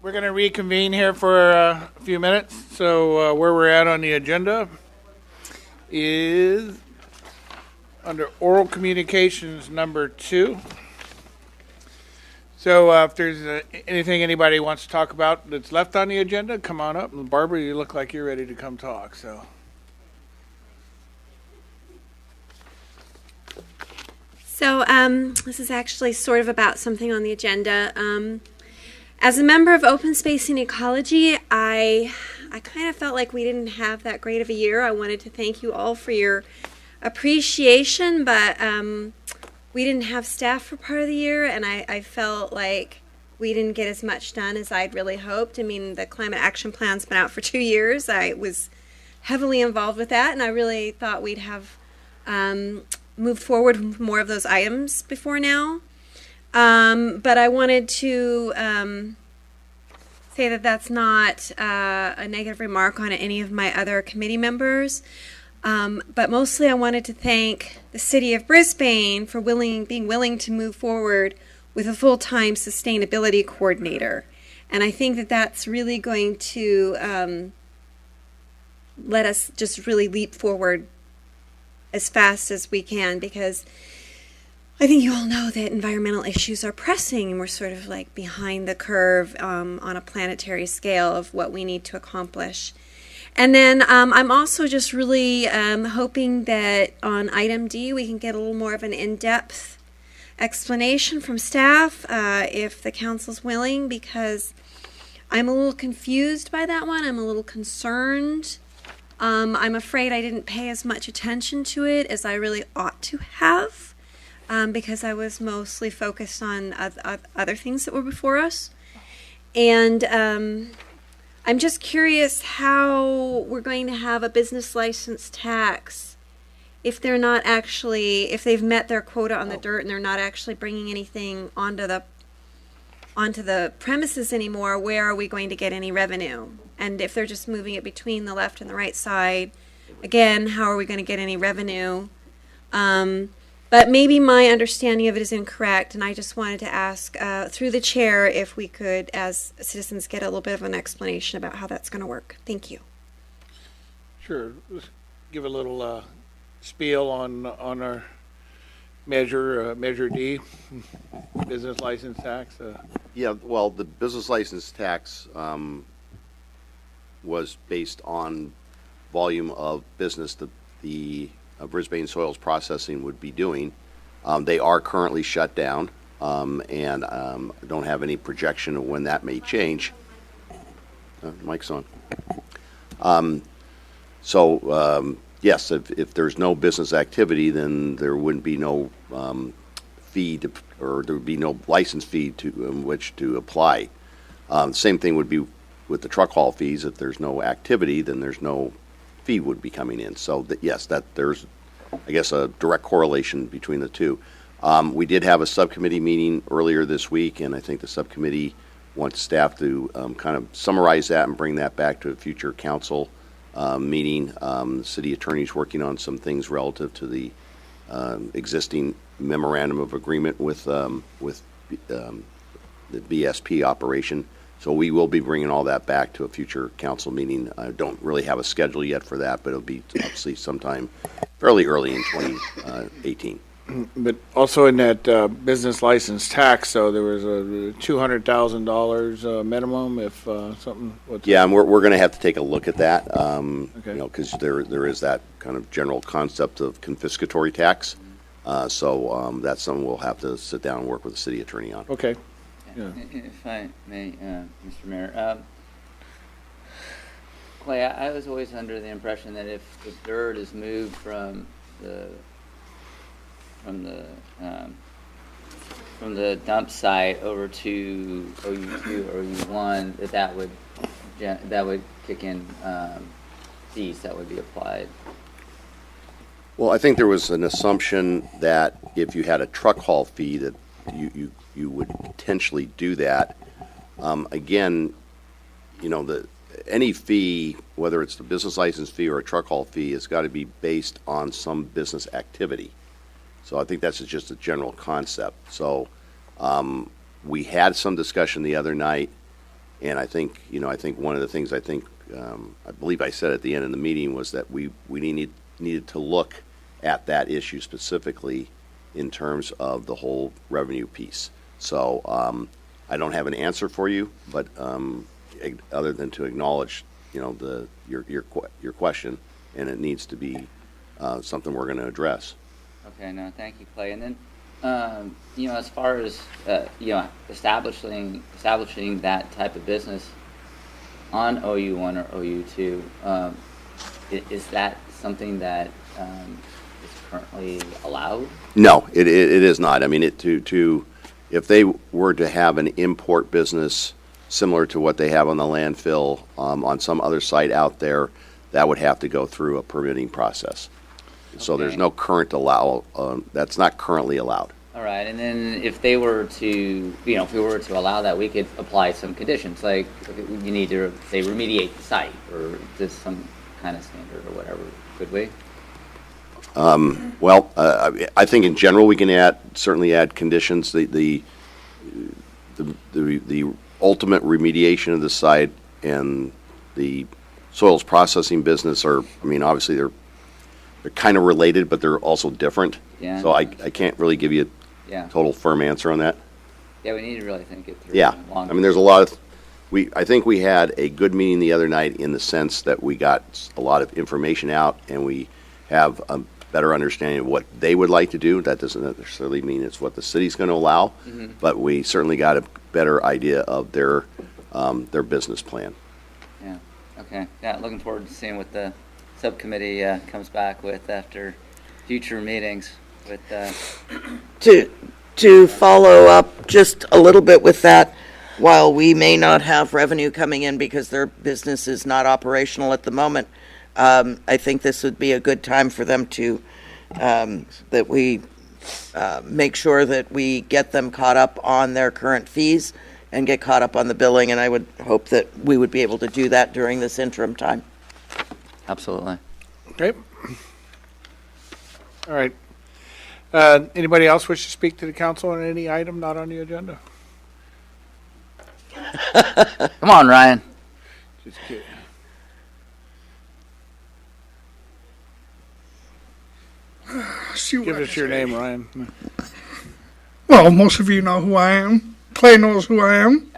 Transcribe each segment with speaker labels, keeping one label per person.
Speaker 1: We're going to reconvene here for a few minutes. So where we're at on the agenda is under oral communications number 2. So if there's anything anybody wants to talk about that's left on the agenda, come on up. And Barbara, you look like you're ready to come talk. So
Speaker 2: this is actually sort of about something on the agenda. As a member of Open Space and Ecology, I kind of felt like we didn't have that great of a year. I wanted to thank you all for your appreciation, but we didn't have staff for part of the year, and I felt like we didn't get as much done as I'd really hoped. I mean, the Climate Action Plan's been out for 2 years. I was heavily involved with that, and I really thought we'd have moved forward with more of those items before now. But I wanted to say that that's not a negative remark on any of my other committee members. But mostly I wanted to thank the City of Brisbane for being willing to move forward with a full-time sustainability coordinator. And I think that that's really going to let us just really leap forward as fast as we can, because I think you all know that environmental issues are pressing, and we're sort of like behind the curve on a planetary scale of what we need to accomplish. And then I'm also just really hoping that on item D we can get a little more of an in-depth explanation from staff if the council's willing, because I'm a little confused by that one. I'm a little concerned. I'm afraid I didn't pay as much attention to it as I really ought to have, because I was mostly focused on other things that were before us. And I'm just curious how we're going to have a business license tax if they're not actually, if they've met their quota on the dirt and they're not actually bringing anything onto the premises anymore. Where are we going to get any revenue? And if they're just moving it between the left and the right side, again, how are we going to get any revenue? But maybe my understanding of it is incorrect, and I just wanted to ask through the chair if we could, as citizens, get a little bit of an explanation about how that's going to work. Thank you.
Speaker 1: sure, let's give a little spiel on our Measure D, business license tax.
Speaker 3: Yeah, well, the business license tax was based on volume of business that the Brisbane Soils Processing would be doing. They are currently shut down, and don't have any projection of when that may change. Mic's on. Yes, if there's no business activity, then there wouldn't be no fee or there would be no license fee in which to apply. Same thing would be with the truck haul fees. If there's no activity, then there's no fee would be coming in. So there's, I guess, a direct correlation between the two. We did have a subcommittee meeting earlier this week, and I think the subcommittee wants staff to kind of summarize that and bring that back to a future council meeting. The city attorney's working on some things relative to the existing memorandum of agreement with the BSP operation. So we will be bringing all that back to a future council meeting. I don't really have a schedule yet for that, but it'll be obviously sometime fairly early in 2018.
Speaker 1: But also in that business license tax, so there was a $200,000 minimum if something.
Speaker 3: Yeah, and we're going to have to take a look at that.
Speaker 1: Okay.
Speaker 3: Because there is that kind of general concept of confiscatory tax. So that's something we'll have to sit down and work with the city attorney on.
Speaker 1: Okay. Yeah.
Speaker 4: If I may, Mr. Mayor, Clay, I was always under the impression that if the dirt is moved from the dump site over to OU2 or OU1, that would kick in fees that would be applied.
Speaker 3: Well, I think there was an assumption that if you had a truck haul fee that you would potentially do that. Again, any fee, whether it's the business license fee or a truck haul fee, has got to be based on some business activity. So I think that's just a general concept. So we had some discussion the other night And I think, one of the things I believe I said at the end of the meeting was that we needed to look at that issue specifically in terms of the whole revenue piece. So I don't have an answer for you, but other than to acknowledge, your question, and it needs to be something we're going to address.
Speaker 4: Okay, no, thank you, Clay. And then, as far as establishing that type of business on OU1 or OU2, is that something that is currently allowed?
Speaker 3: No, it is not. I mean, if they were to have an import business similar to what they have on the landfill on some other site out there, that would have to go through a permitting process. So
Speaker 4: Okay.
Speaker 3: there's no current that's not currently allowed.
Speaker 4: All right, and then if they were to, if we were to allow that, we could apply some conditions, like you need to, say, remediate the site, or just some kind of standard or whatever, could we?
Speaker 3: Well, I think in general we can certainly add conditions. The ultimate remediation of the site and the soils processing business obviously they're kind of related, but they're also different.
Speaker 4: Yeah.
Speaker 3: So I can't really give you
Speaker 4: Yeah.
Speaker 3: a total firm answer on that.
Speaker 4: Yeah, we need to really think it through.
Speaker 3: Yeah.
Speaker 4: long
Speaker 3: I mean, there's a lot of, I think we had a good meeting the other night in the sense that we got a lot of information out and we have a better understanding of what they would like to do. That doesn't necessarily mean it's what the city's going to allow, but we certainly got a better idea of their business plan.
Speaker 4: Yeah, okay. Yeah, looking forward to seeing what the subcommittee comes back with after future meetings with,
Speaker 5: To follow up just a little bit with that, while we may not have revenue coming in because their business is not operational at the moment, I think this would be a good time for them to, that we make sure that we get them caught up on their current fees and get caught up on the billing, and I would hope that we would be able to do that during this interim time.
Speaker 4: absolutely.
Speaker 1: Okay. All right. Anybody else wish to speak to the council on any item not on the agenda?
Speaker 4: Come on, Ryan.
Speaker 1: Just kidding.
Speaker 6: See what
Speaker 1: Give
Speaker 6: I
Speaker 1: us your
Speaker 6: say.
Speaker 1: name, Ryan.
Speaker 6: Well, most of you know who I am. Clay knows who I am.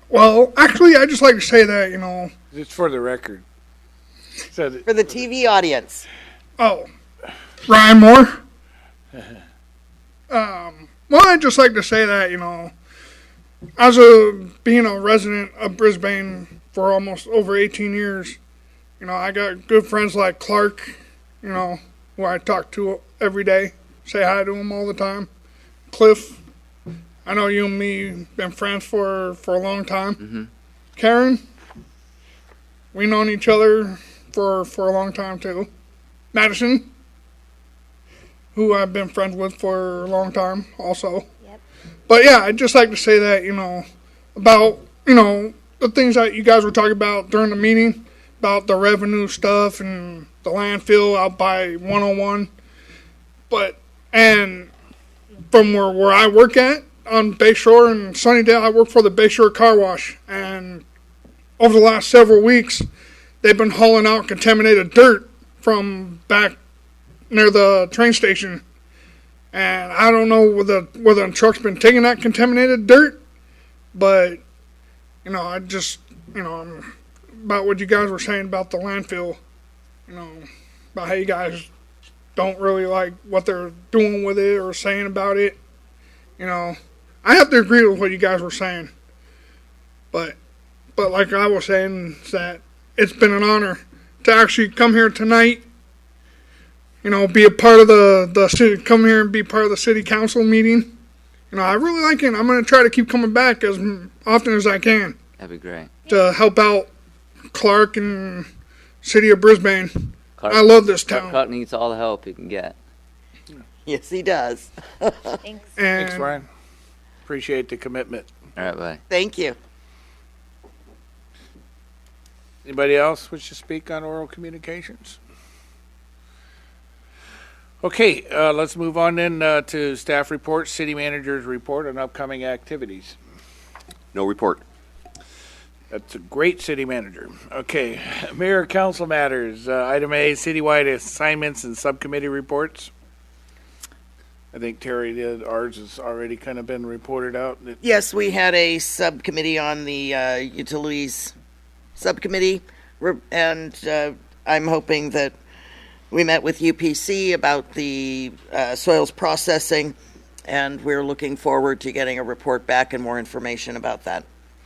Speaker 6: Well, actually, I just like to say that,
Speaker 1: Just for the record. Said
Speaker 5: For the TV audience.
Speaker 6: Ryan Moore. Well, I'd just like to say that, as being a resident of Brisbane for almost over 18 years, I got good friends like Clark, who I talk to every day, say hi to him all the time. Cliff, I know you and me been friends for a long time.
Speaker 4: Mm-hmm.
Speaker 6: Karen, we known each other for a long time too. Madison, who I've been friends with for a long time also.
Speaker 2: Yep.
Speaker 6: But yeah, I'd just like to say that, about, the things that you guys were talking about during the meeting, about the revenue stuff and the landfill out by 101. And from where I work at on Bayshore and Sunnydale, I work for the Bayshore Car Wash. And over the last several weeks, they've been hauling out contaminated dirt from back near the train station. And I don't know whether the truck's been taking that contaminated dirt, but, I just, about what you guys were saying about the landfill, about how you guys don't really like what they're doing with it or saying about it. I have to agree with what you guys were saying. But like I was saying, is that it's been an honor to actually come here tonight, be a part of the city, come here and be part of the city council meeting. I really like it. I'm going to try to keep coming back as often as I can
Speaker 4: That'd be great.
Speaker 6: to help out Clark and City of Brisbane.
Speaker 4: Clark,
Speaker 6: I love this town.
Speaker 4: Clark needs all the help he can get.
Speaker 5: Yes, he does.
Speaker 2: Thanks.
Speaker 1: Thanks,
Speaker 6: And
Speaker 1: Ryan. Appreciate the commitment.
Speaker 4: All right, bye.
Speaker 5: Thank you.
Speaker 1: Anybody else wish to speak on oral communications? Okay, let's move on then to staff reports, city manager's report on upcoming activities.
Speaker 3: No report.
Speaker 1: That's a great city manager. Okay, Mayor Council matters. Item A, citywide assignments and subcommittee reports. I think Terry did. Ours has already kind of been reported out.
Speaker 5: Yes, we had a subcommittee on the utilities subcommittee, and I'm hoping that we met with UPC about the soils processing, and we're looking forward to getting a report back and more information about that.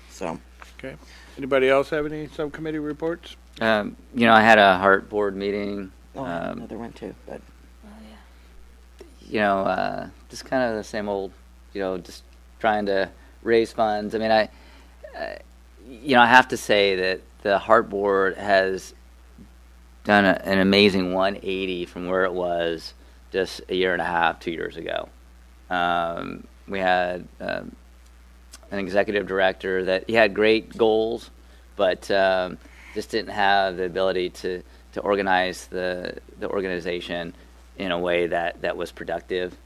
Speaker 5: So,
Speaker 1: Okay. Anybody else have any subcommittee reports?
Speaker 4: I had a heart board meeting.
Speaker 5: another one too, but
Speaker 4: Just kind of the same old, just trying to raise funds. I mean, I have to say that the Heart Board has done an amazing 180 from where it was just a year and a half, 2 years ago. We had an executive director that he had great goals, but just didn't have the ability to organize the organization in a way that was productive,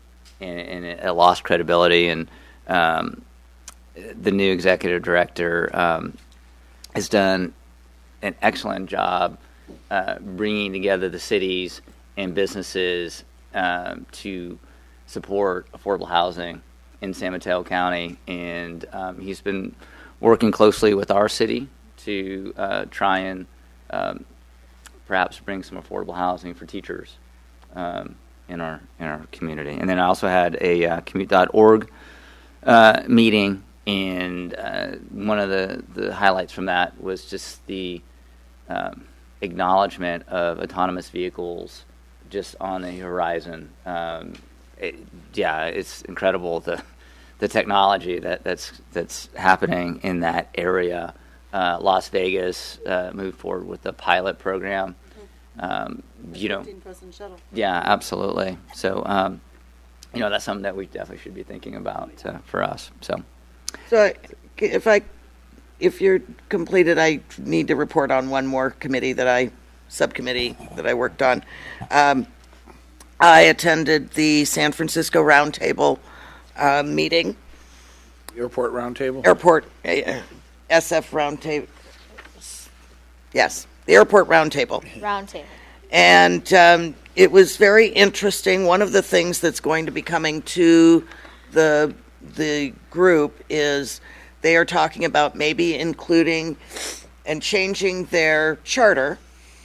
Speaker 4: and it lost credibility. And the new executive director has done an excellent job bringing together the cities and businesses to support affordable housing in San Mateo County, and he's been working closely with our city to try and perhaps bring some affordable housing for teachers in our community. And then I also had a commute.org meeting, and one of the highlights from that was just the acknowledgement of autonomous vehicles just on the horizon. It's incredible the technology that's happening in that area. Las Vegas moved forward with the pilot program.
Speaker 7: Shuttle.
Speaker 4: Yeah, absolutely. So, that's something that we definitely should be thinking about for us. So
Speaker 5: if you're completed, I need to report on one more subcommittee that I worked on. I attended the San Francisco Roundtable meeting.
Speaker 1: Airport Roundtable?
Speaker 5: Airport, SF Roundtable. Yes, the Airport Roundtable.
Speaker 7: Roundtable.
Speaker 5: And it was very interesting. One of the things that's going to be coming to the group is they are talking about maybe including and changing their charter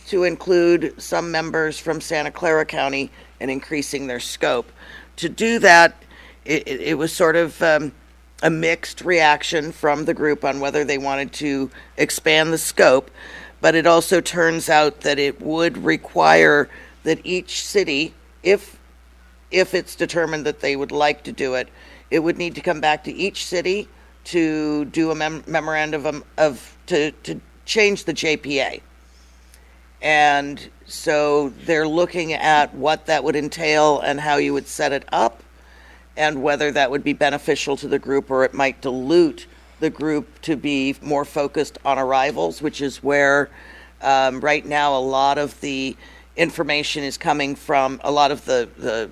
Speaker 5: to include some members from Santa Clara County and increasing their scope. To do that, it was sort of a mixed reaction from the group on whether they wanted to expand the scope, but it also turns out that it would require that each city, if it's determined that they would like to do it, it would need to come back to each city to do a memorandum to change the JPA. And so they're looking at what that would entail and how you would set it up, and whether that would be beneficial to the group or it might dilute the group to be more focused on arrivals, which is where right now a lot of the information is coming from. A lot of the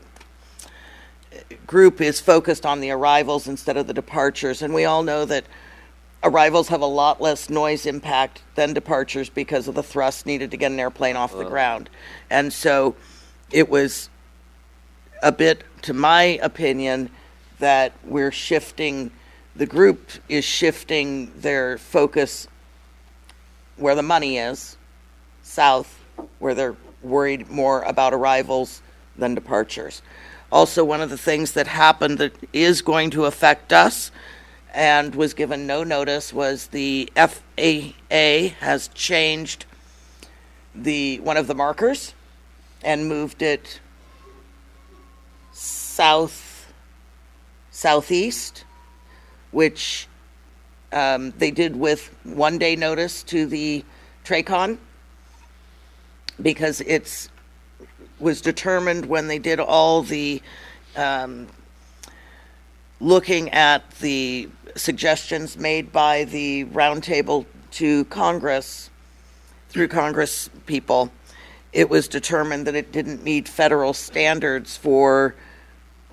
Speaker 5: group is focused on the arrivals instead of the departures, and we all know that arrivals have a lot less noise impact than departures because of the thrust needed to get an airplane off the ground. And so it was a bit, to my opinion, that the group is shifting their focus where the money is, south, where they're worried more about arrivals than departures. Also, one of the things that happened that is going to affect us and was given no notice was the FAA has changed one of the markers and moved it southeast, which they did with 1 day notice to the TRACON, because it was determined when they did all the looking at the suggestions made by the roundtable to Congress, through Congress people, it was determined that it didn't meet federal standards for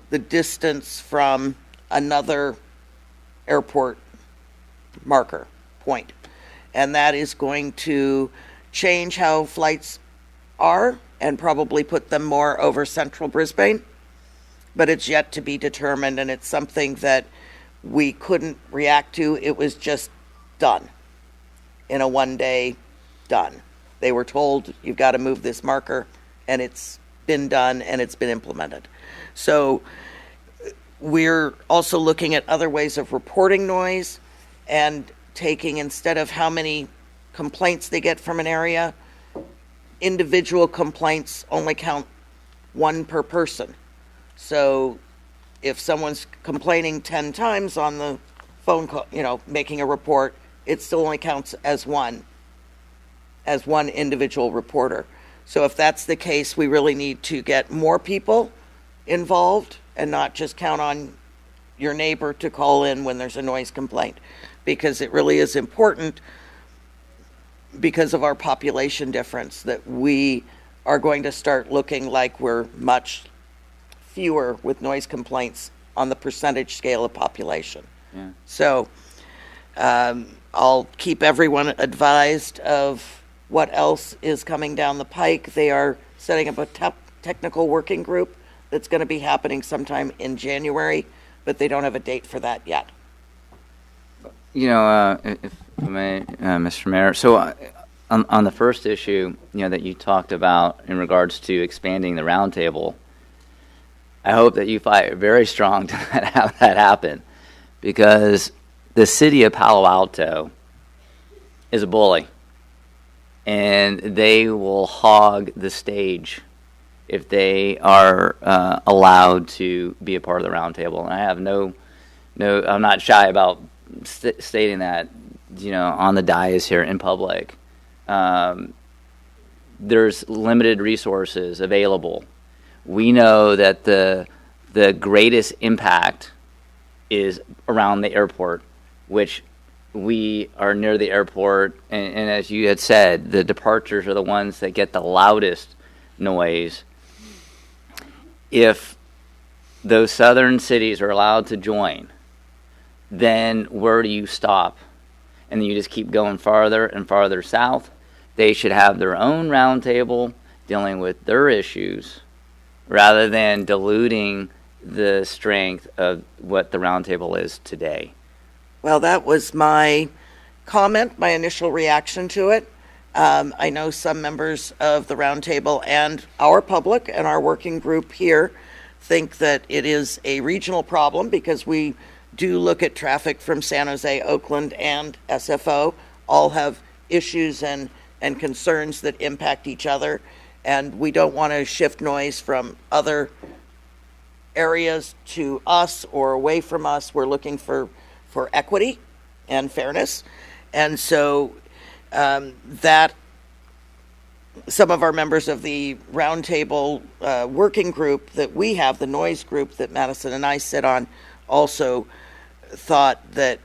Speaker 5: the distance from another airport marker point. And that is going to change how flights are and probably put them more over central Brisbane. But it's yet to be determined, and it's something that we couldn't react to. It was just done in a one-day done. They were told, you've got to move this marker, and it's been done and it's been implemented. So we're also looking at other ways of reporting noise and taking, instead of how many complaints they get from an area, individual complaints only count one per person. So if someone's complaining 10 times on the phone call, making a report, it still only counts as one individual reporter. So if that's the case, we really need to get more people involved and not just count on your neighbor to call in when there's a noise complaint, because it really is important because of our population difference that we are going to start looking like we're much fewer with noise complaints on the percentage scale of population.
Speaker 4: Yeah.
Speaker 5: So I'll keep everyone advised of what else is coming down the pike. They are setting up a technical working group that's going to be happening sometime in January, but they don't have a date for that yet.
Speaker 4: If I may, Mr. Mayor, so on the first issue, that you talked about in regards to expanding the roundtable, I hope that you fight very strong to have that happen, because the city of Palo Alto is a bully, and they will hog the stage if they are allowed to be a part of the roundtable. And I have I'm not shy about stating that, on the dais here in public. There's limited resources available. We know that the greatest impact is around the airport, which we are near the airport, and as you had said, the departures are the ones that get the loudest noise. If those southern cities are allowed to join, then where do you stop? And then you just keep going farther and farther south. They should have their own roundtable dealing with their issues, rather than diluting the strength of what the roundtable is today.
Speaker 5: Well, that was my comment, my initial reaction to it. I know some members of the roundtable and our public and our working group here think that it is a regional problem, because we do look at traffic from San Jose, Oakland, and SFO. All have issues and concerns that impact each other, and we don't want to shift noise from other areas to us or away from us. We're looking for equity and fairness. And so that some of our members of the roundtable working group that we have, the noise group that Madison and I sit on, also thought that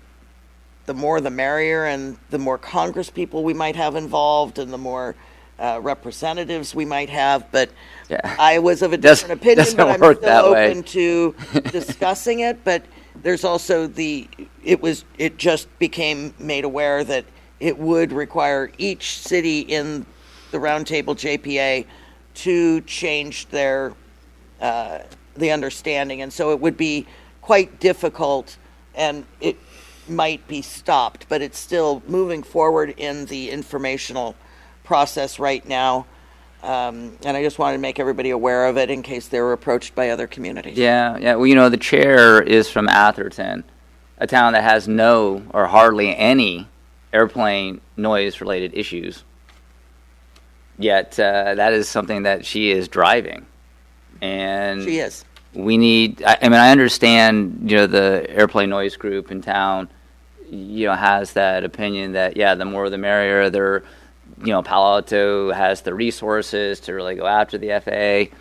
Speaker 5: the more the merrier, and the more Congress people we might have involved, and the more representatives we might have. But yeah, I was of a different opinion, but I'm still open to discussing it. But there's also it just became made aware that it would require each city in the roundtable JPA to change their the understanding, and so it would be quite difficult, and it might be stopped, but it's still moving forward in the informational process right now. And I just wanted to make everybody aware of it in case they were approached by other communities.
Speaker 4: Yeah. Well, the chair is from Atherton, a town that has no or hardly any airplane noise-related issues. Yet that is something that she is driving. And
Speaker 5: she is.
Speaker 4: We need, I understand, the airplane noise group in town, has that opinion that, the more the merrier. They're, Palo Alto has the resources to really go after the FAA.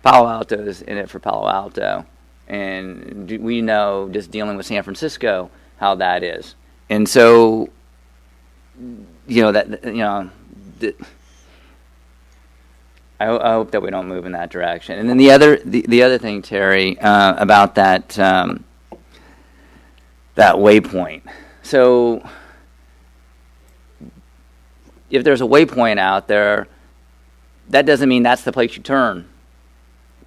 Speaker 4: Palo Alto is in it for Palo Alto. And we know, just dealing with San Francisco, how that is. And so, I hope that we don't move in that direction. And then the other thing, Terry, about that that waypoint, So if there's a waypoint out there, that doesn't mean that's the place you turn.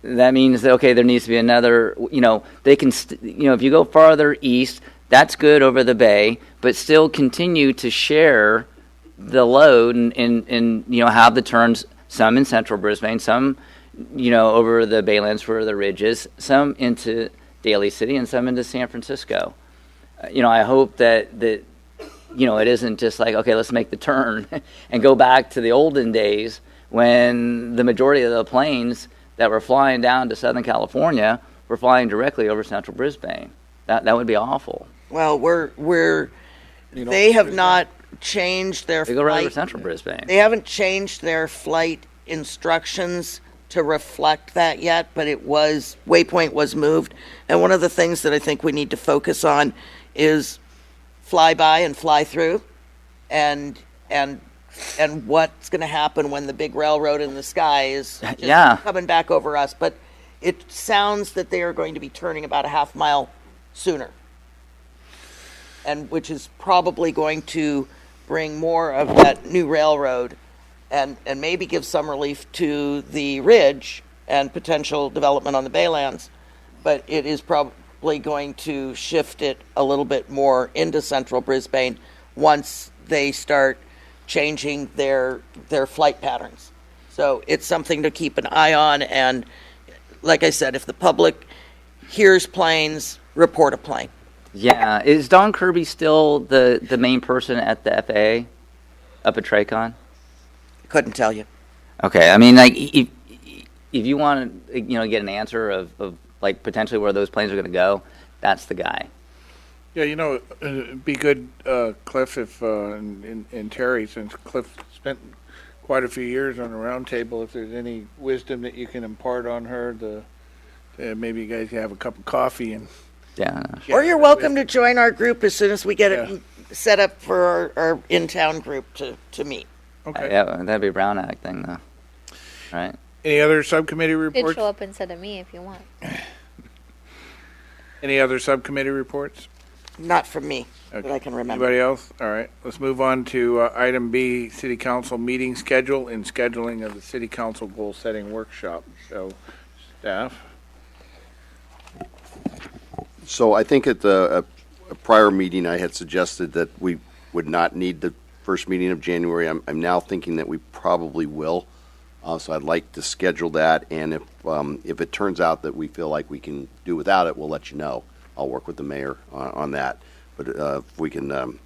Speaker 4: That means that, okay, there needs to be another, they can, if you go farther east, that's good over the bay, but still continue to share the load and have the turns, some in central Brisbane, some, over the Baylands for the ridges, some into Daly City and some into San Francisco. I hope that it isn't just like, okay, let's make the turn and go back to the olden days when the majority of the planes that were flying down to Southern California were flying directly over central Brisbane. That would be awful.
Speaker 5: Well, they have not changed their
Speaker 4: They go right over
Speaker 5: flight.
Speaker 4: central Brisbane.
Speaker 5: They haven't changed their flight instructions to reflect that yet, but waypoint was moved. And one of the things that I think we need to focus on is fly by and fly through, and what's going to happen when the big railroad in the sky is just coming back over us. But it sounds that they are going to be turning about a half mile sooner, and which is probably going to bring more of that new railroad and maybe give some relief to the ridge and potential development on the Baylands. But it is probably going to shift it a little bit more into central Brisbane once they start changing their flight patterns. So it's something to keep an eye on, and like I said, if the public hears planes, report a plane.
Speaker 4: Yeah. Is Don Kirby still the main person at the FAA up at Tracon?
Speaker 5: Couldn't tell you.
Speaker 4: Okay. I mean, like, if you want to, get an answer of like potentially where those planes are going to go, that's the guy.
Speaker 1: Yeah, it'd be good, Cliff, if and Terry, since Cliff spent quite a few years on the round table, if there's any wisdom that you can impart on her, maybe you guys can have a cup of coffee and.
Speaker 4: Yeah.
Speaker 5: Or you're welcome to join our group as soon as we get it set up for our in-town group to meet.
Speaker 1: Okay.
Speaker 4: Yeah, that'd be a Brown Act thing, though. Right.
Speaker 1: Any other subcommittee
Speaker 7: You could
Speaker 1: reports?
Speaker 7: show up instead of me if you want.
Speaker 1: Any other subcommittee reports?
Speaker 5: Not from me, that
Speaker 1: Okay.
Speaker 5: I can remember.
Speaker 1: Anybody else? All right. Let's move on to item B, City Council meeting schedule and scheduling of the City Council goal setting workshop. So, staff.
Speaker 3: So I think at a prior meeting, I had suggested that we would not need the first meeting of January. I'm now thinking that we probably will. So I'd like to schedule that, and if it turns out that we feel like we can do without it, we'll let you know. I'll work with the mayor on that. But if we can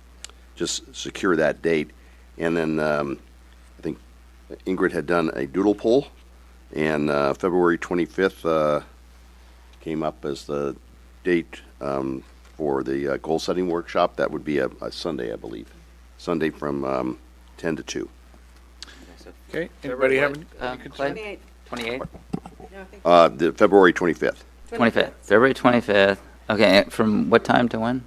Speaker 3: just secure that date. And then I think Ingrid had done a doodle poll, and February 25th came up as the date for the goal-setting workshop. That would be a Sunday, I believe. Sunday from 10 to 2.
Speaker 1: Okay. Anybody have any concern?
Speaker 4: 28th?
Speaker 3: The February 25th.
Speaker 4: 25th. February 25th. Okay, from what time to when?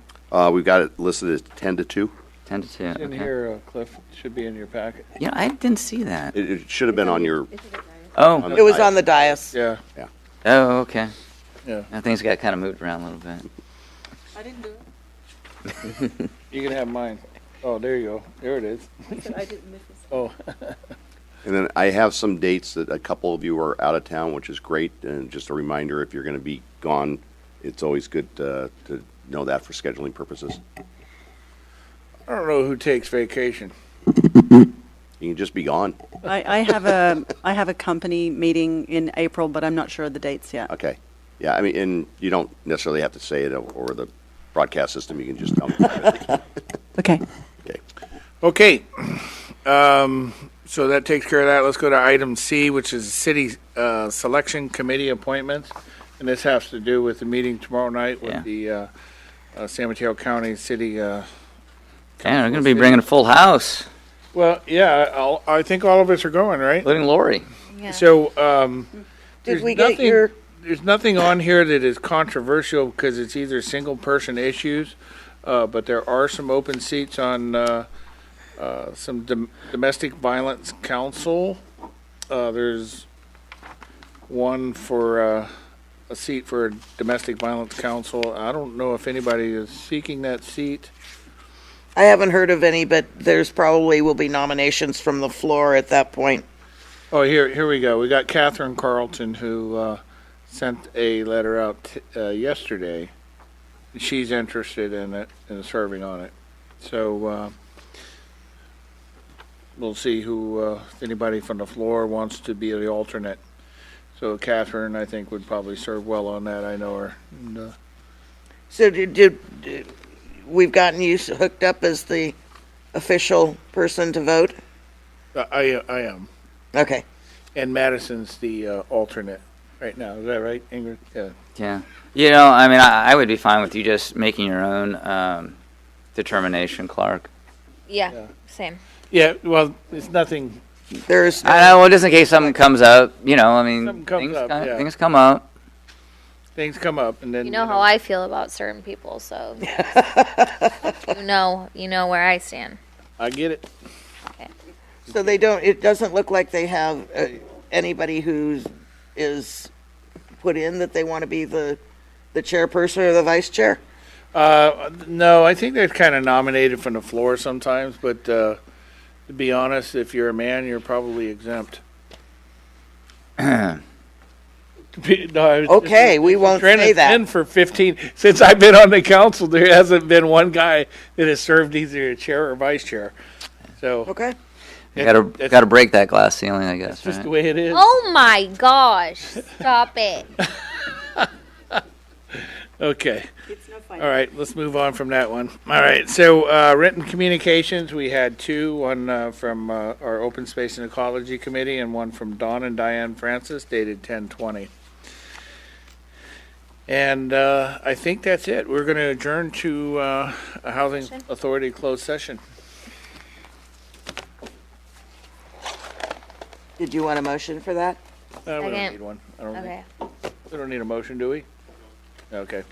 Speaker 3: We've got it listed as 10 to 2.
Speaker 4: 10 to 2.
Speaker 1: It's in
Speaker 4: Okay.
Speaker 1: here, Cliff. It should be in your packet.
Speaker 4: I didn't see that.
Speaker 3: It should have been on your.
Speaker 4: Oh.
Speaker 3: on
Speaker 5: It was on the dais.
Speaker 1: Yeah.
Speaker 4: Oh, okay.
Speaker 1: Yeah.
Speaker 4: Now things got kind of moved around a little bit.
Speaker 8: I didn't do it.
Speaker 1: You can have mine. Oh, there you go. There it is.
Speaker 8: I said I didn't miss it.
Speaker 1: Oh.
Speaker 3: And then I have some dates that a couple of you are out of town, which is great. And just a reminder, if you're going to be gone, it's always good to know that for scheduling purposes.
Speaker 1: I don't know who takes vacation.
Speaker 3: You can just be gone.
Speaker 8: I have a company meeting in April, but I'm not sure of the dates yet.
Speaker 3: Okay. Yeah, I mean, and you don't necessarily have to say it over the broadcast system. You can just tell me.
Speaker 8: Okay.
Speaker 3: Okay.
Speaker 1: Okay. So that takes care of that. Let's go to item C, which is city selection committee appointments. And this has to do with the meeting tomorrow night with the San Mateo County City.
Speaker 4: Yeah, they're going to be bringing a full house,
Speaker 1: Well, yeah, I think all of us are going, right?
Speaker 4: including Lori.
Speaker 7: Yeah.
Speaker 1: So
Speaker 5: Did
Speaker 1: there's
Speaker 5: we get
Speaker 1: nothing-
Speaker 5: your,
Speaker 1: there's nothing on here that is controversial because it's either single person issues, but there are some open seats on some domestic violence council. There's one for a seat for a domestic violence council. I don't know if anybody is seeking that seat.
Speaker 5: I haven't heard of any, but there's probably will be nominations from the floor at that point.
Speaker 1: Oh, here we go. We got Catherine Carlton, who sent a letter out yesterday. She's interested in it and serving on it. So we'll see who, if anybody from the floor wants to be the alternate. So Catherine, I think, would probably serve well on that. I know her. And,
Speaker 5: So did we've gotten you hooked up as the official person to vote?
Speaker 1: I am.
Speaker 5: Okay.
Speaker 1: And Madison's the alternate right now. Is that right, Ingrid? Yeah.
Speaker 4: Yeah. You know, I mean, I would be fine with you just making your own determination, Clark.
Speaker 7: Yeah, same.
Speaker 1: Yeah, well, it's nothing.
Speaker 5: There's
Speaker 4: I know, well, just in case something comes up, you know, I mean,
Speaker 1: Something comes up, yeah.
Speaker 4: things come up.
Speaker 1: Things come up, and then
Speaker 7: You know how I feel about certain people, so you know where I stand.
Speaker 1: I get it.
Speaker 5: So they don't. It doesn't look like they have anybody who is put in that they want to be the chairperson or the vice chair.
Speaker 1: No, I think they're kind of nominated from the floor sometimes, but to be honest, if you're a man, you're probably exempt.
Speaker 5: Okay, we won't say that.
Speaker 1: Been for 15 since I've been on the council. There hasn't been one guy that has served either a chair or vice chair. So
Speaker 5: Okay.
Speaker 1: that's
Speaker 4: Got to break that glass ceiling, I guess.
Speaker 1: just
Speaker 4: Right?
Speaker 1: the way it is.
Speaker 7: Oh my gosh! Stop it.
Speaker 1: Okay. All right, let's move on from that one. All right, so written communications, we had two, one from our Open Space and Ecology Committee and one from Dawn and Diane Francis, dated 10/20. And I think that's it. We're going to adjourn to a Housing Authority closed session.
Speaker 5: Did you want a motion for that?
Speaker 1: We don't
Speaker 7: Second.
Speaker 1: need one. I don't
Speaker 7: Okay.
Speaker 1: We don't need a motion, do we? Okay.